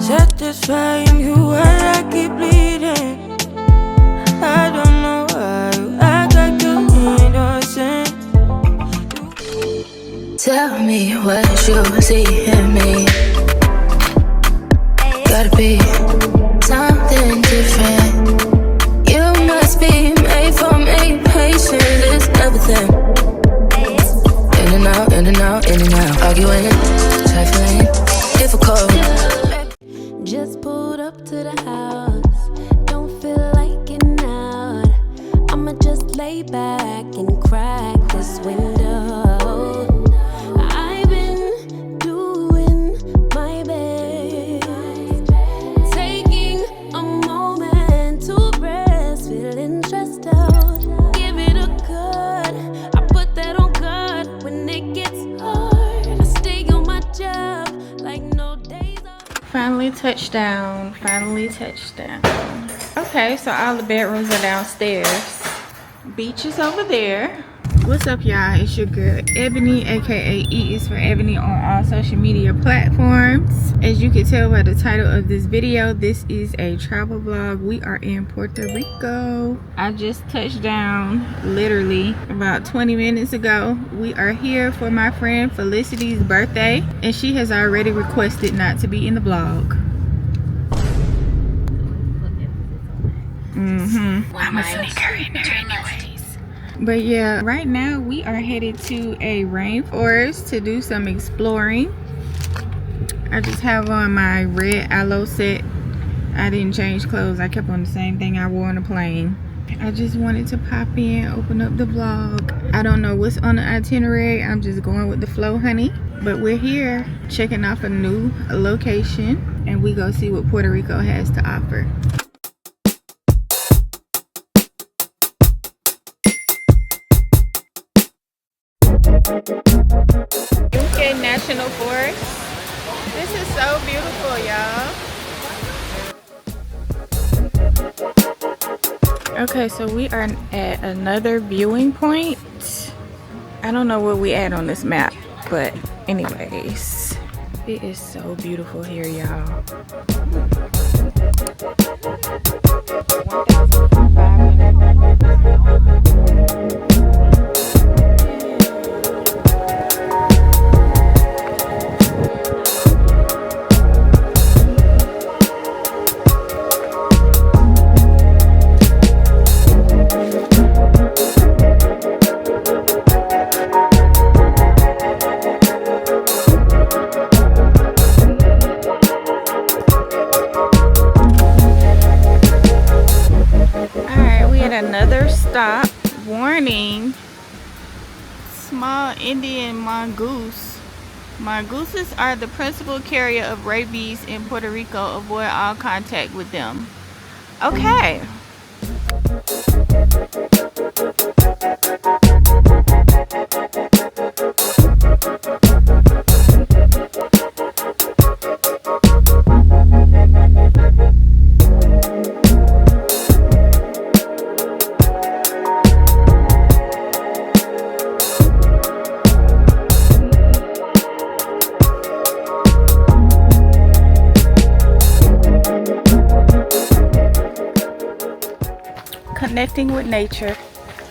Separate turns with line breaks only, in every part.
Satisfying you while I keep bleeding. I don't know why you act like you innocent.
Tell me what you see in me. Gotta be something different. You must be made for me. Patience is everything. In and out, in and out, in and out. Arguing, trifling, difficult.
Just pulled up to the house. Don't feel like getting out. I'ma just lay back and crack this window. I've been doing my best, taking a moment to rest, feeling stressed out. Give it a cut. I put that on God when it gets hard. I stay on my job like no days off.
Finally touchdown. Okay, so all the bedrooms are downstairs. Beach is over there. What's up, y'all? It's your girl Ebony, aka E is for Ebony, on all social media platforms. As you can tell by the title of this video, this is a travel vlog. We are in Puerto Rico. I just touched down literally about 20 minutes ago. We are here for my friend Felicity's birthday, and she has already requested not to be in the vlog. I'm a sneaker in there anyways. But yeah, right now we are headed to a rainforest to do some exploring. I just have on my red aloe set. I didn't change clothes. I kept on the same thing I wore on the plane. I just wanted to pop in, open up the vlog. I don't know what's on the itinerary. I'm just going with the flow, honey. But we're here checking off a new location, and we go see what Puerto Rico has to offer. Yunque National Forest. This is so beautiful, y'all. Okay, so we are at another viewing point. I don't know where we at on this map, but anyways, it is so beautiful here, y'all. Another stop. Warning: small Indian mongoose. Mongooses are the principal carrier of rabies in Puerto Rico. Avoid all contact with them. Okay. Connecting with nature.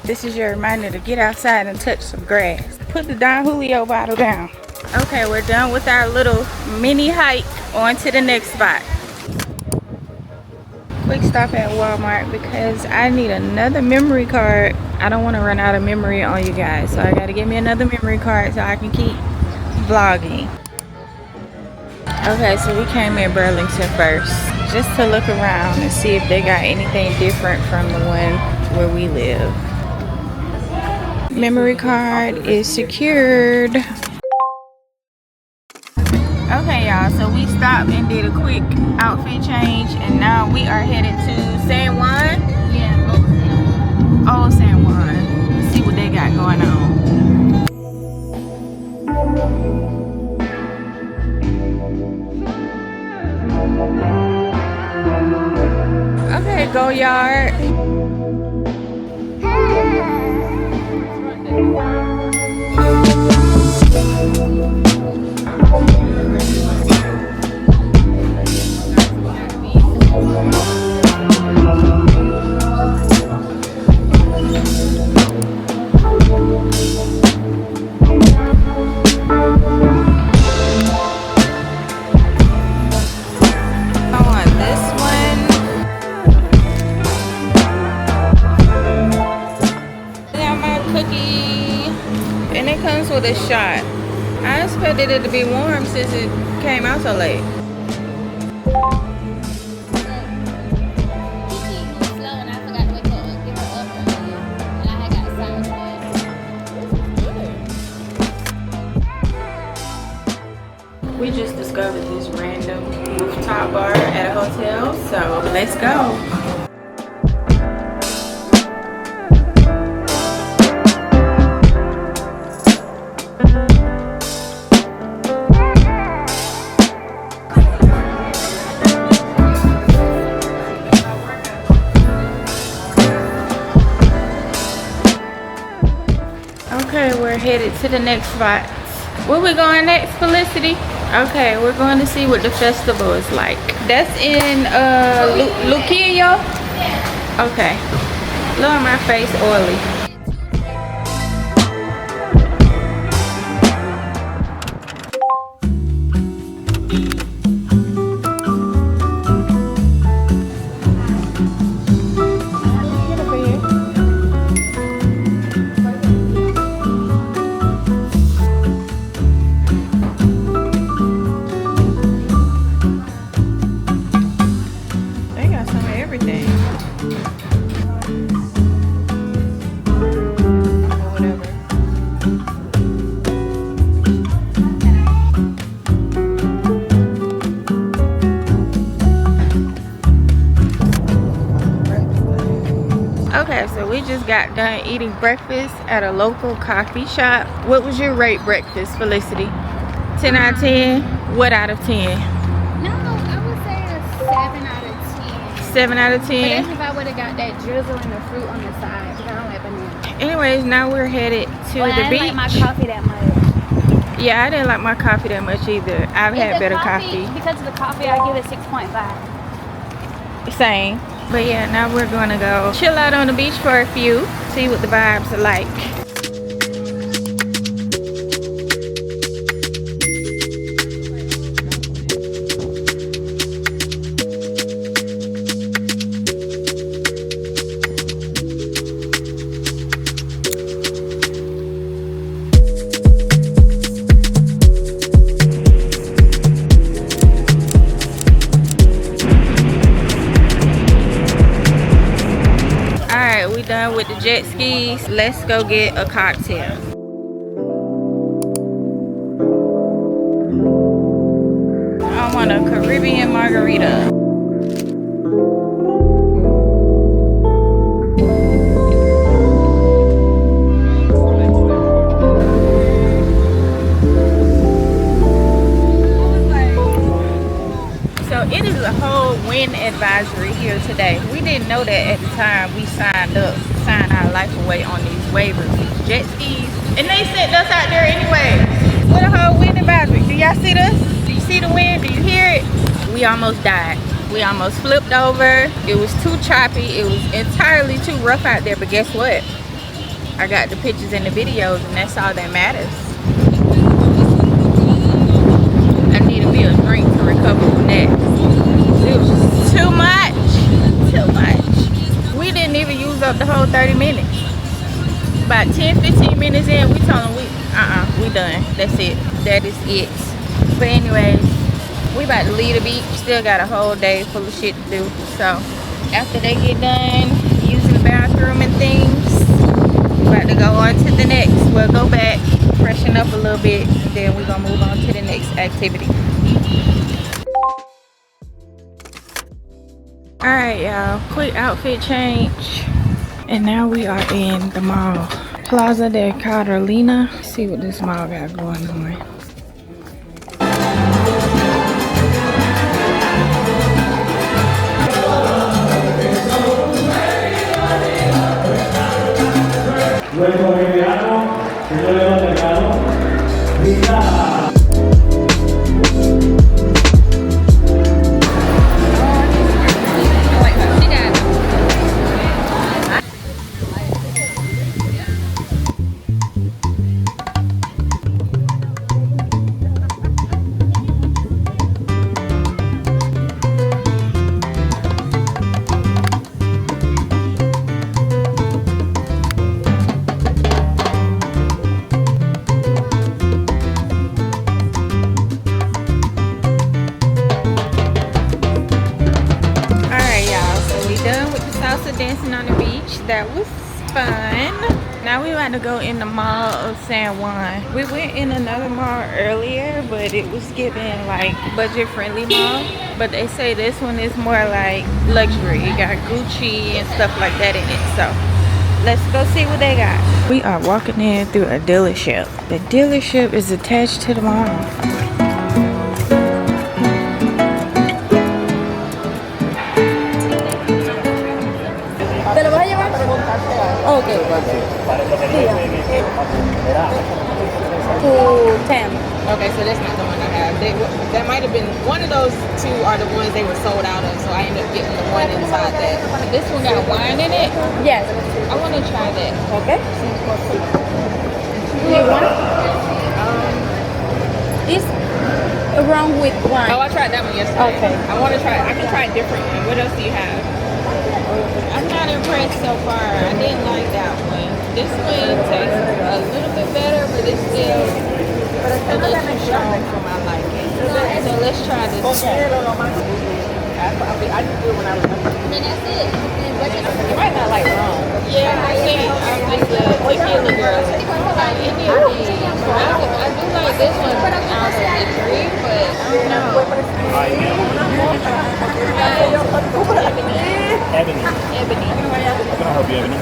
This is your reminder to get outside and touch some grass. Put the Don Julio bottle down. Okay, we're done with our little mini hike. On to the next spot. Quick stop at Walmart because I need another memory card. I don't want to run out of memory on you guys, so I got to get me another memory card so I can keep vlogging. Okay, so we came in Burlington first just to look around and see if they got anything different from the one where we live. Memory card is secured. Okay, y'all, so we stopped and did a quick outfit change, and now we are headed to San Juan.
Yeah,
Old San Juan. Let's see what they got going on. Okay, go yard. expected it to be warm since it came out so late. We just discovered this random rooftop bar at a hotel, so let's go. Okay, we're headed to the next spot. Where we going next, Felicity? Okay, we're going to see what the festival is like. That's in Luquillo? Okay. Lord, my face oily. Get over here. They got some of everything. Whatever. Okay, so we just got done eating breakfast at a local coffee shop. What was your rate breakfast, Felicity? 10 out of 10? What out of 10?
No, I would say a 7 out of 10.
7 out of
But
10?
that's if I would have got that drizzle and the fruit on the side, because I don't like banana.
Anyways, now we're headed to
Well,
the
I
beach.
didn't like my coffee that much.
Yeah, I didn't like my coffee that much either. I've had better coffee.
Because of the coffee, I give it 6.5.
Same. But yeah, now we're gonna go chill out on the beach for a few, see what the vibes are like. Alright, we done with the jet skis. Let's go get a cocktail. I want a Caribbean margarita. So it is a whole wind advisory here today. We didn't know that at the time we signed our life away on these waivers, these jet skis. And they sent us out there anyway with a whole wind advisory. Do y'all see this? Do you see the wind? Do you hear it? We almost died. We almost flipped over. It was too choppy. It was entirely too rough out there. But guess what? I got the pictures and the videos, and that's all that matters. I needed me a drink to recover from that. It was just too much. Too much. We didn't even use up the whole 30 minutes. About 10-15 minutes in, we told them we done. That's it. That is it. But anyways, we about to leave the beach. Still got a whole day full of shit to do. So after they get done using the bathroom and things, we're about to go on to the next. We'll go back, freshen up a little bit, and then we're gonna move on to the next activity. Alright, y'all, quick outfit change, and now we are in the mall, Plaza de Carolina. Let's see what this mall got going on. that was fun. Now we about to go in the mall of San Juan. We went in another mall earlier, but it was giving like budget friendly mall. But they say this one is more like luxury. It got Gucci and stuff like that in it. So let's go see what they got. We are walking in through a dealership. The dealership is attached to the mall.
Okay. 210.
Okay, so that's not the one I have. That might have been one of those two are the ones they were sold out of. So I ended up getting the one inside that. This one got wine in it.
Yes.
I want to try that.
Okay. Do you want? It's wrong with wine.
Oh, I tried that one yesterday.
Okay.
I want to try. I can try a different one. What else do you have? I'm not impressed so far. I didn't like that one. This one tastes a little bit better, but it's still a little too strong for my liking. So let's try this one. I just do it when I was younger.
That's it.
You might not like rum. Yeah, I think I'm just a tequila girl. Like any of these. I do like this one out of the three, but I don't know.
Ebony.
Ebony.
How can I help you, Ebony?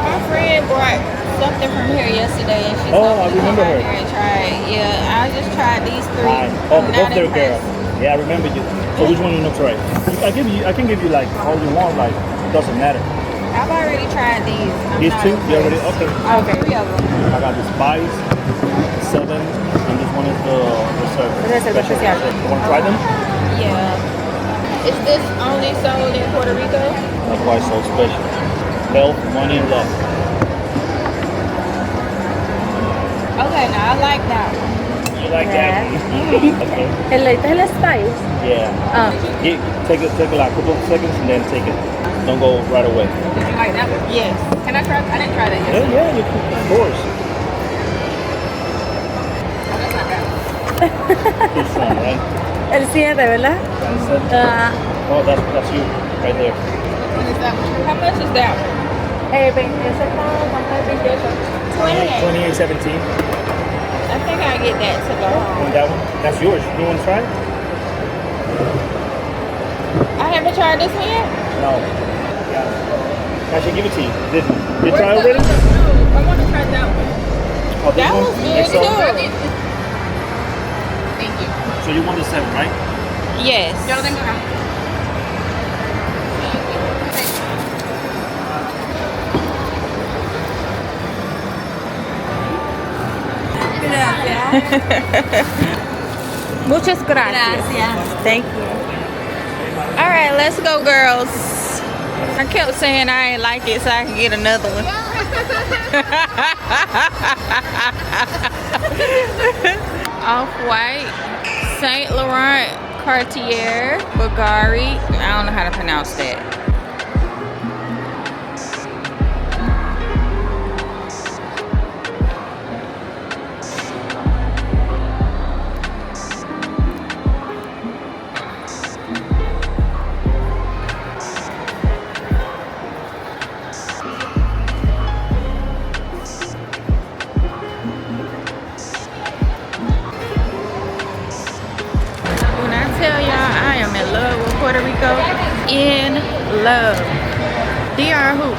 My friend brought something from here yesterday, and she told
I
me to come
remember
out
her.
here and try it. Yeah, I just tried these three.
Oh,
I'm
both
not
their girl.
impressed.
Yeah, I remember you. So which one you want to try? I can give you like all you want. Like it doesn't matter.
I've already tried these. I'm
These
not
two, you already
impressed.
okay.
Three of them.
I got the spice, 7, and this one is the reserve.
Reserva
Special.
especial.
You want to try them?
Yeah. Is this only sold in Puerto Rico?
That's why it's so special. Health, money, and love.
Okay, now I like that one.
You like that? Okay.
El latest es el spice.
Yeah. Take like a couple of seconds and then take it. Don't go right away.
Did you like that one? Yes. Can I try? I didn't try that yet.
Yeah, you can, of course.
Oh, that's not bad.
This one, right?
El 7, ¿verdad?
Oh, that's you right there.
What is that one? How much is that one?
28.
28.17.
I think I'll get that to go home.
And that one? That's yours. You want to try it?
I haven't tried this one yet.
No. Yeah. I should give it to you. Did you try
Where's the
already?
other- No, I want to try that one.
Oh, this
That
one?
was good
So-
too. Thank you.
So you want the 7, right?
Yes.
Yo lo tengo acá.
Muchas gracias. Thank you. All right, let's go, girls. I kept saying I ain't like it so I can get another one. Off-White, Saint Laurent, Cartier, Bulgari. I don't know how to pronounce that. When I tell y'all I am in love with Puerto Rico, in love. DR who?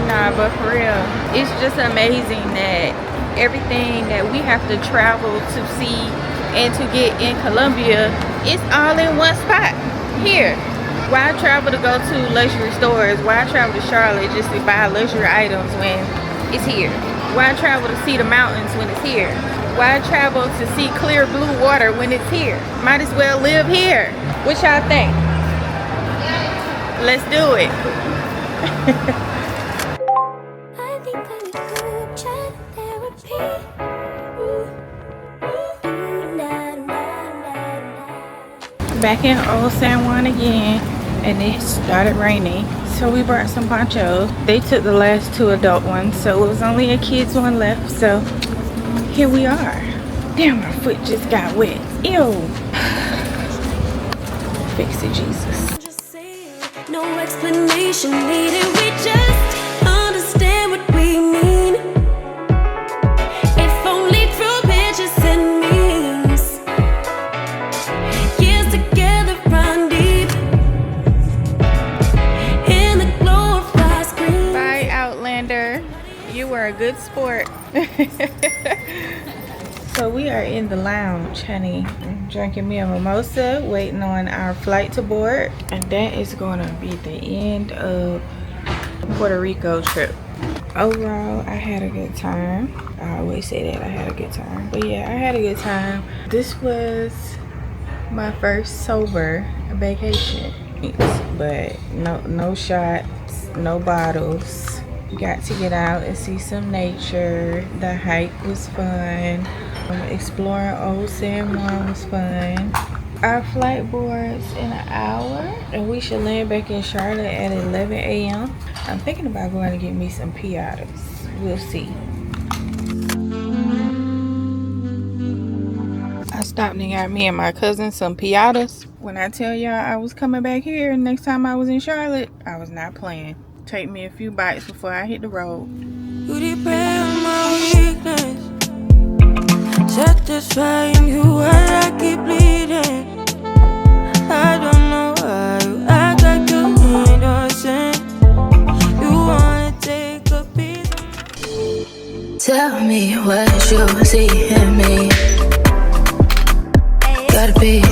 Nah, but for real, it's just amazing that everything that we have to travel to see and to get in Colombia, it's all in one spot here. Why travel to go to luxury stores? Why travel to Charlotte just to buy luxury items when it's here? Why travel to see the mountains when it's here? Why travel to see clear blue water when it's here? Might as well live here. What y'all think? Let's do it.
I think I need good chat therapy.
Back in old San Juan again, and it started raining. So we brought some ponchos. They took the last 2 adult ones, so it was only a kid's one left. So here we are. Damn, my foot just got wet. Ew. Fix it, Jesus.
Just say No explanation needed, we just understand what we mean. If only through pictures and memes. Years together run deep in the glow of our screen.
Bye, Outlander. You were a good sport. So we are in the lounge, honey. I'm drinking me a mimosa, waiting on our flight to board. And that is gonna be the end of the Puerto Rico trip. Overall, I had a good time. I always say that I had a good time. But yeah, I had a good time. This was my first sober vacation. But no shots, no bottles. Got to get out and see some nature. The hike was fun. Exploring old San Juan was fun. Our flight boards in an hour, and we should land back in Charlotte at 11 a.m. I'm thinking about going to get me some piatas. We'll see. I stopped and got me and my cousin some piatas. When I tell y'all I was coming back here next time I was in Charlotte, I was not playing. Take me a few bites before I hit the road.
You repair my weakness, satisfying you while I keep bleeding. I don't know why you act like you innocent. You wanna take a piece of me.
Tell me what you see in me. Gotta be